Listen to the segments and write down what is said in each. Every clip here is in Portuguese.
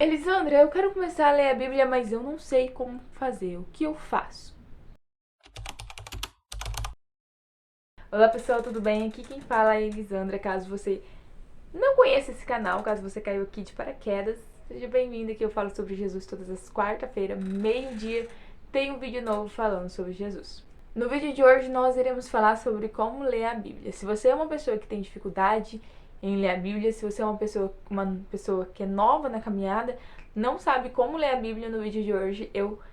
Elisandra, eu quero começar a ler a Bíblia, mas eu não sei como fazer. O que eu faço? Olá pessoal, tudo bem? Aqui quem fala é a Elisandra. Caso você não conheça esse canal, caso você caiu aqui de paraquedas, seja bem-vindo. Aqui eu falo sobre Jesus todas as quarta-feiras, meio-dia, tem um vídeo novo falando sobre Jesus. No vídeo de hoje nós iremos falar sobre como ler a Bíblia. Se você é uma pessoa que tem dificuldade em ler a Bíblia, se você é uma pessoa que é nova na caminhada, não sabe como ler a Bíblia, no vídeo de hoje,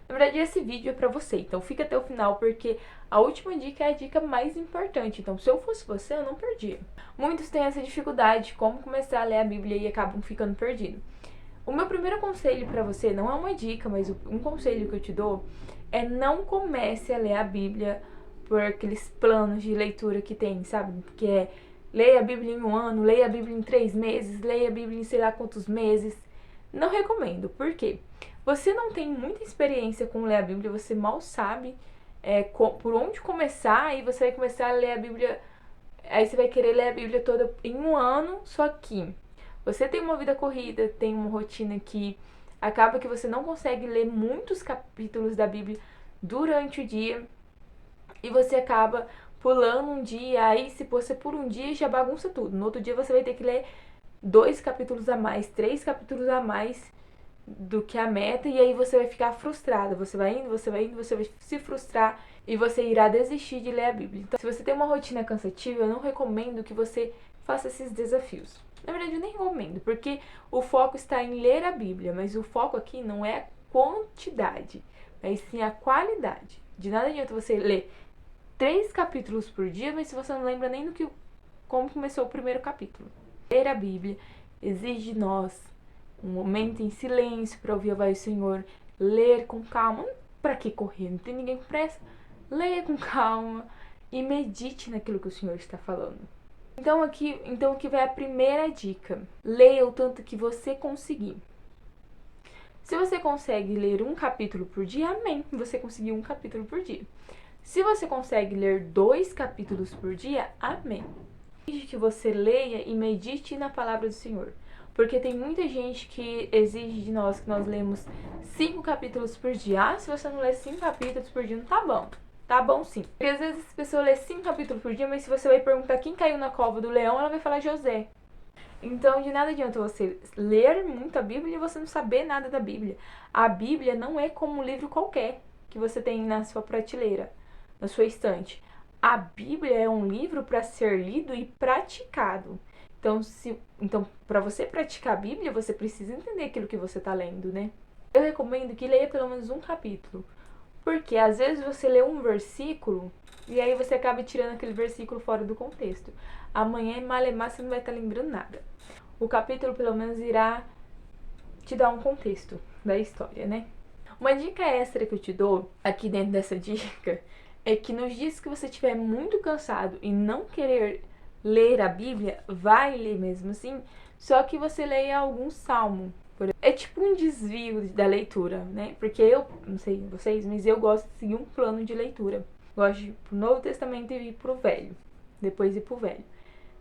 na verdade esse vídeo é pra você, então fica até o final porque a última dica é a dica mais importante, então se eu fosse você eu não perdia. Muitos têm essa dificuldade de como começar a ler a Bíblia e acabam ficando perdidos. O meu primeiro conselho pra você, não é uma dica, mas um conselho que eu te dou, é não comece a ler a Bíblia por aqueles planos de leitura que tem, sabe? Que é leia a Bíblia em um ano, leia a Bíblia em 3 meses, leia a Bíblia em sei lá quantos meses. Não recomendo. Por quê? Você não tem muita experiência com ler a Bíblia, você mal sabe por onde começar, e você vai começar a ler a Bíblia. Aí você vai querer ler a Bíblia toda em um ano, só que você tem uma vida corrida, tem uma rotina que acaba que você não consegue ler muitos capítulos da Bíblia durante o dia e você acaba pulando um dia, aí se você por um dia já bagunça tudo. No outro dia você vai ter que ler 2 capítulos a mais, 3 capítulos a mais do que a meta, e aí você vai ficar frustrada. Você vai indo, você vai indo, você vai se frustrar e você irá desistir de ler a Bíblia. Então, se você tem uma rotina cansativa, eu não recomendo que você faça esses desafios. Na verdade, eu nem recomendo, porque o foco está em ler a Bíblia, mas o foco aqui não é a quantidade, mas sim a qualidade. De nada adianta você ler 3 capítulos por dia, mas se você não lembra nem como começou o primeiro capítulo. Ler a Bíblia exige de nós um momento em silêncio para ouvir a voz do Senhor, ler com calma. Para que correr? Não tem ninguém com pressa. Leia com calma e medite naquilo que o Senhor está falando. Então aqui vai a primeira dica. Leia o tanto que você conseguir. Se você consegue ler um capítulo por dia, amém, você conseguiu um capítulo por dia. Se você consegue ler 2 capítulos por dia, amém. Exige que você leia e medite na palavra do Senhor. Porque tem muita gente que exige de nós que nós lemos 5 capítulos por dia. Ah, se você não ler 5 capítulos por dia, não tá bom. Tá bom sim. Porque às vezes a pessoa lê 5 capítulos por dia, mas se você vai perguntar quem caiu na cova do leão, ela vai falar José. Então, de nada adianta você ler muito a Bíblia e você não saber nada da Bíblia. A Bíblia não é como um livro qualquer que você tem na sua prateleira, na sua estante. A Bíblia é um livro para ser lido e praticado. Então, para você praticar a Bíblia, você precisa entender aquilo que você está lendo, né? Eu recomendo que leia pelo menos um capítulo. Porque às vezes você lê um versículo e aí você acaba tirando aquele versículo fora do contexto. Amanhã, malemar, você não vai estar lembrando nada. O capítulo, pelo menos, irá te dar um contexto da história, né? Uma dica extra que eu te dou aqui dentro dessa dica é que nos dias que você estiver muito cansado e não querer ler a Bíblia, vai ler mesmo assim, só que você leia algum salmo. É tipo um desvio da leitura, né? Porque eu, não sei vocês, mas eu gosto de seguir um plano de leitura. Gosto de ir pro Novo Testamento e ir pro Velho. Depois ir pro Velho.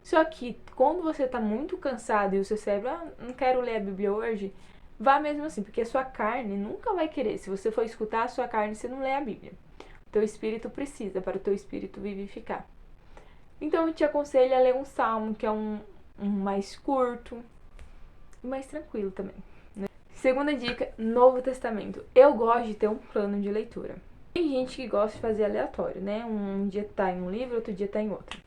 Só que quando você tá muito cansado e o seu cérebro, não quero ler a Bíblia hoje, vá mesmo assim, porque a sua carne nunca vai querer. Se você for escutar a sua carne, você não lê a Bíblia. O teu espírito precisa para o teu espírito vivificar. Então eu te aconselho a ler um salmo, que é um mais curto e mais tranquilo também. Segunda dica, Novo Testamento. Eu gosto de ter um plano de leitura. Tem gente que gosta de fazer aleatório, né? Um dia tá em um livro, outro dia tá em outro.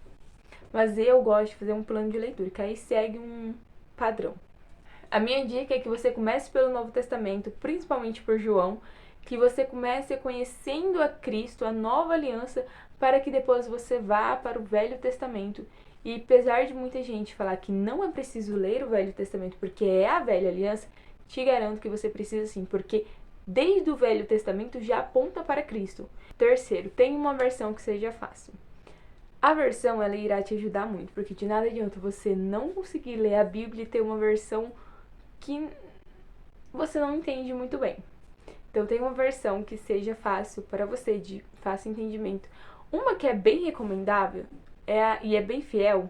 Mas eu gosto de fazer um plano de leitura, que aí segue um padrão. A minha dica é que você comece pelo Novo Testamento, principalmente por João, que você comece conhecendo a Cristo, a nova aliança, para que depois você vá para o Velho Testamento. E apesar de muita gente falar que não é preciso ler o Velho Testamento porque é a velha aliança, te garanto que você precisa sim, porque desde o Velho Testamento já aponta para Cristo. Terceiro, tem uma versão que seja fácil. A versão, ela irá te ajudar muito, porque de nada adianta você não conseguir ler a Bíblia e ter uma versão que você não entende muito bem. Então tem uma versão que seja fácil para você, de fácil entendimento. Uma que é bem recomendável e é bem fiel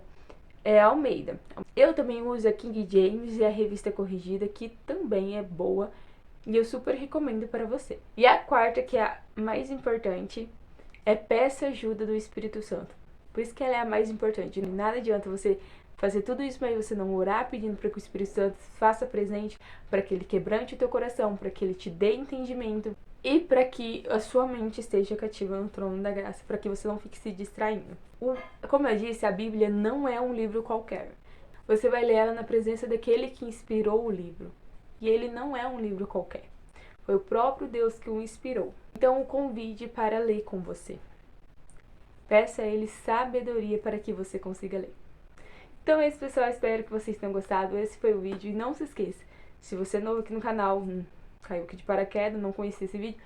é Almeida. Eu também uso a King James e a Revista Corrigida, que também é boa e eu super recomendo para você. E a quarta, que é a mais importante, é Peça Ajuda do Espírito Santo. Por isso que ela é a mais importante. Nada adianta você fazer tudo isso, mas você não orar pedindo para que o Espírito Santo faça presente, para que ele quebrante o teu coração, para que ele te dê entendimento e para que a sua mente esteja cativa no trono da graça, para que você não fique se distraindo. Como eu disse, a Bíblia não é um livro qualquer. Você vai ler ela na presença daquele que inspirou o livro. E ele não é um livro qualquer. Foi o próprio Deus que o inspirou. Então o convide para ler com você. Peça a ele sabedoria para que você consiga ler. Então é isso, pessoal. Espero que vocês tenham gostado. Esse foi o vídeo. E não se esqueça, se você é novo aqui no canal, caiu aqui de paraquedas, não conhecia esse vídeo,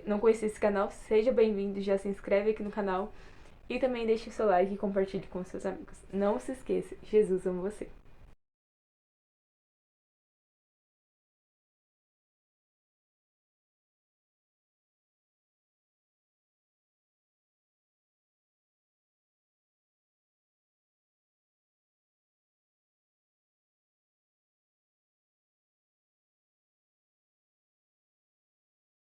não conhecia esse canal, seja bem-vindo, já se inscreve aqui no canal. E também deixe seu like e compartilhe com seus amigos. Não se esqueça, Jesus ama você.